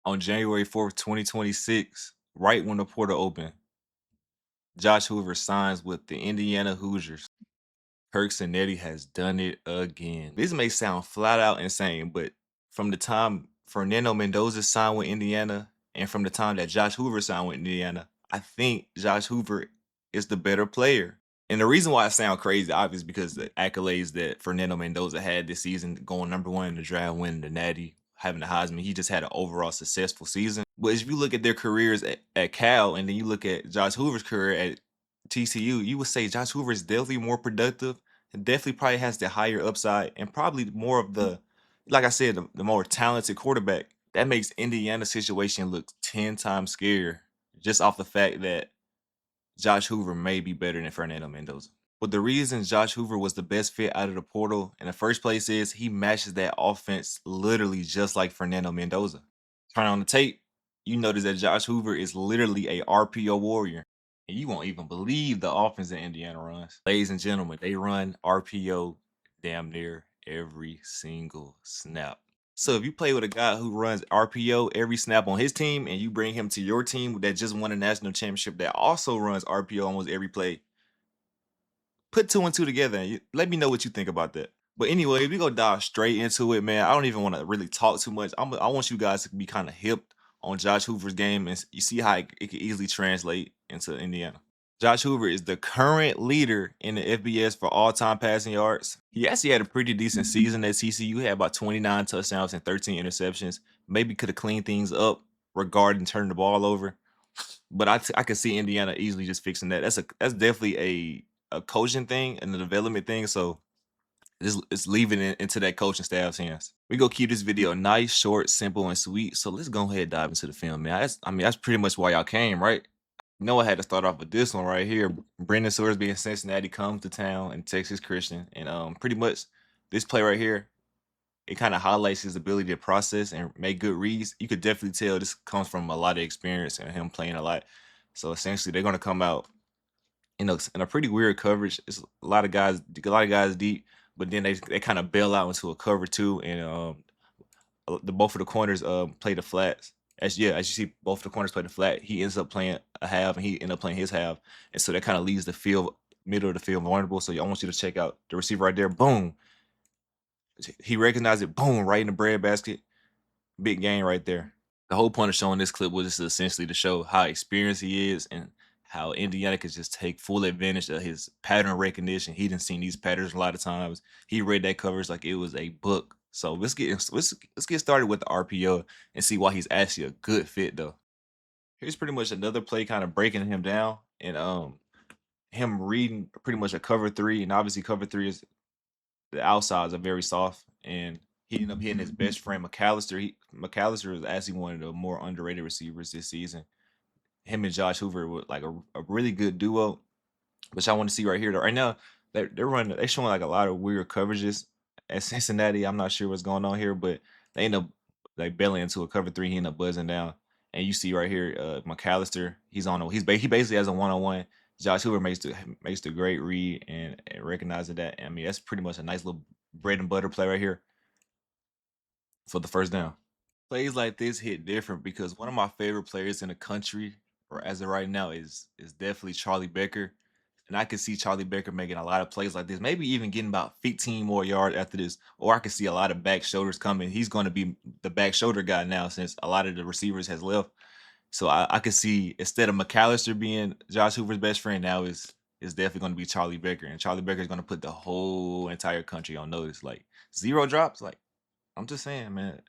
On January 4th, 2026, right when the portal opened, Josh Hoover signs with the Indiana Hoosiers. Kirk Cinetti has done it again. This may sound flat out insane, but from the time Fernando Mendoza signed with Indiana and from the time that Josh Hoover signed with Indiana, I think Josh Hoover is the better player. And the reason why I sound crazy, obviously, because the accolades that Fernando Mendoza had this season, going #1 in the draft, winning the Natty, having the Heisman, he just had an overall successful season. But if you look at their careers at Cal, and then you look at Josh Hoover's career at TCU, you would say Josh Hoover is definitely more productive and definitely probably has the higher upside and probably more of the, like I said, the more talented quarterback. That makes Indiana's situation look 10 times scarier just off the fact that Josh Hoover may be better than Fernando Mendoza. But the reason Josh Hoover was the best fit out of the portal in the first place is he matches that offense literally just like Fernando Mendoza. Turn on the tape, you notice that Josh Hoover is literally a RPO warrior. And you won't even believe the offense that Indiana runs. Ladies and gentlemen, they run RPO damn near every single snap. So if you play with a guy who runs RPO every snap on his team and you bring him to your team that just won a national championship that also runs RPO almost every play, put two and two together and let me know what you think about that. But anyway, we go dive straight into it, man. I don't even want to really talk too much. I want you guys to be kind of hip on Josh Hoover's game and you see how it can easily translate into Indiana. Josh Hoover is the current leader in the FBS for all-time passing yards. He actually had a pretty decent season at TCU. He had about 29 touchdowns and 13 interceptions. Maybe could have cleaned things up regarding turning the ball over. But I could see Indiana easily just fixing that. That's definitely a coaching thing and a development thing. So it's leaving it into that coaching staff's hands. We go keep this video nice, short, simple, and sweet. So let's go ahead and dive into the film, man. That's pretty much why y'all came, right? You know I had to start off with this one right here. Brendan Sorsby in Cincinnati comes to town and Texas Christian. And pretty much this play right here, it kind of highlights his ability to process and make good reads. You could definitely tell this comes from a lot of experience and him playing a lot. So essentially they're gonna come out in a pretty weird coverage. It's a lot of guys deep, but then they kind of bail out into a cover two, and the both of the corners play the flats. As you see, both of the corners play the flat. He ends up playing a half, and he ended up playing his half, and so that kind of leaves the field middle of the field vulnerable. So I want you to check out the receiver right there. Boom, he recognized it. Boom, right in the bread basket. Big game right there. The whole point of showing this clip was just essentially to show how experienced he is and how Indiana could just take full advantage of his pattern recognition. He didn't see these patterns a lot of times. He read that coverage like it was a book. So let's get started with the RPO and see why he's actually a good fit though. Here's pretty much another play kind of breaking him down and him reading pretty much a cover three, and obviously cover three is the outsides are very soft, and he ended up hitting his best friend McAllister. McAllister is actually one of the more underrated receivers this season. Him and Josh Hoover were like a really good duo, which I want to see right here. Right now, they're showing like a lot of weird coverages at Cincinnati. I'm not sure what's going on here, but they end up like bailing into a cover three. He ended up buzzing down, and you see right here, McAllister. He basically has a one-on-one. Josh Hoover makes the great read and recognizing that. I mean, that's pretty much a nice little bread and butter play right here for the first down. Plays like this hit different because one of my favorite players in the country, or as of right now, is definitely Charlie Becker. And I can see Charlie Becker making a lot of plays like this, maybe even getting about 15 more yards after this. Or I can see a lot of back shoulders coming. He's going to be the back shoulder guy now since a lot of the receivers has left. So I could see instead of McAllister being Josh Hoover's best friend, now is definitely going to be Charlie Becker. And Charlie Becker is going to put the whole entire country on notice. Like zero drops. Like I'm just saying, man.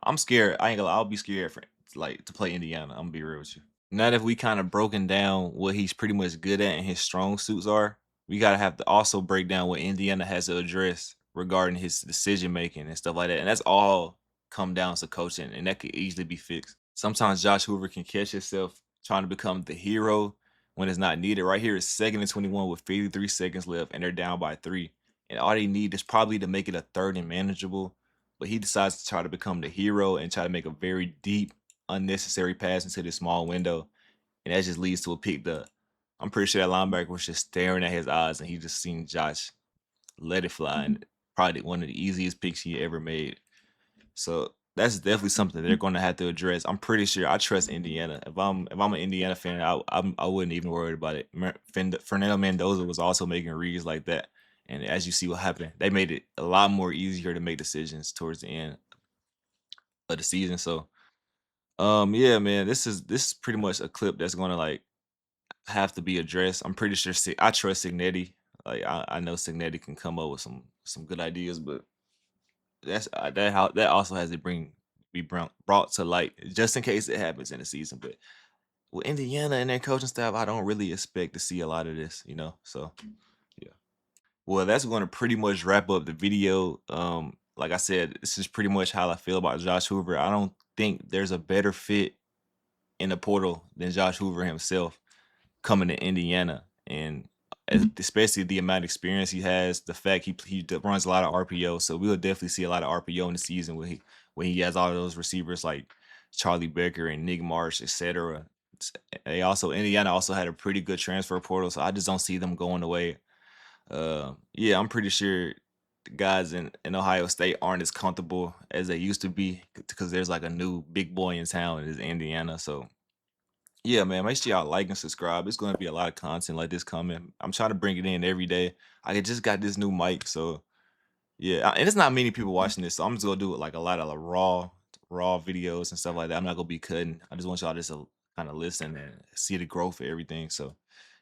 I'm scared. I ain't gonna lie, I'll be scared for like to play Indiana. I'm gonna be real with you. Now that we kind of broken down what he's pretty much good at and his strong suits are, we gotta have to also break down what Indiana has to address regarding his decision making and stuff like that. And that's all come down to coaching, and that could easily be fixed. Sometimes Josh Hoover can catch himself trying to become the hero when it's not needed. Right here is 2nd and 21 with 53 seconds left, and they're down by 3. And all they need is probably to make it a third and manageable, but he decides to try to become the hero and try to make a very deep, unnecessary pass into this small window. And that just leads to a pick. I'm pretty sure that linebacker was just staring at his eyes and he just seen Josh let it fly. And probably one of the easiest picks he ever made. So That's definitely something they're gonna have to address. I'm pretty sure I trust Indiana. If I'm an Indiana fan, I wouldn't even worry about it. Fernando Mendoza was also making reads like that, and as you see what happened, they made it a lot more easier to make decisions towards the end of the season. So, yeah, man, this is pretty much a clip that's gonna like have to be addressed. I'm pretty sure I trust Signetti. Like I know Signetti can come up with some good ideas, but that also has to be brought to light just in case it happens in the season. But with Indiana and their coaching staff, I don't really expect to see a lot of this, you know. So yeah. Well, that's going to pretty much wrap up the video. Like I said, this is pretty much how I feel about Josh Hoover. I don't think there's a better fit in the portal than Josh Hoover himself coming to Indiana, and especially the amount of experience he has, the fact he runs a lot of RPO, so we'll definitely see a lot of RPO in the season when he has all of those receivers like Charlie Becker and Nick Marsh, etc. They also Indiana also had a pretty good transfer portal, so I just don't see them going away. Yeah, I'm pretty sure the guys in Ohio State aren't as comfortable as they used to be because there's like a new big boy in town, is Indiana. So yeah, man, make sure y'all like and subscribe. It's gonna be a lot of content like this coming. I'm trying to bring it in every day. I just got this new mic, so yeah, and it's not many people watching this, so I'm just gonna do it like a lot of like, raw videos and stuff like that. I'm not gonna be cutting. I just want y'all just to kind of listen and see the growth of everything. So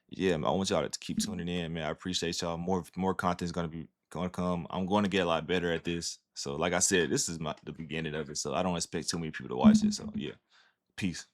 yeah, man, I want y'all to keep tuning in, man. I appreciate y'all. More content is gonna come. I'm going to get a lot better at this. So like I said, this is the beginning of it. So I don't expect too many people to watch it. So yeah, peace.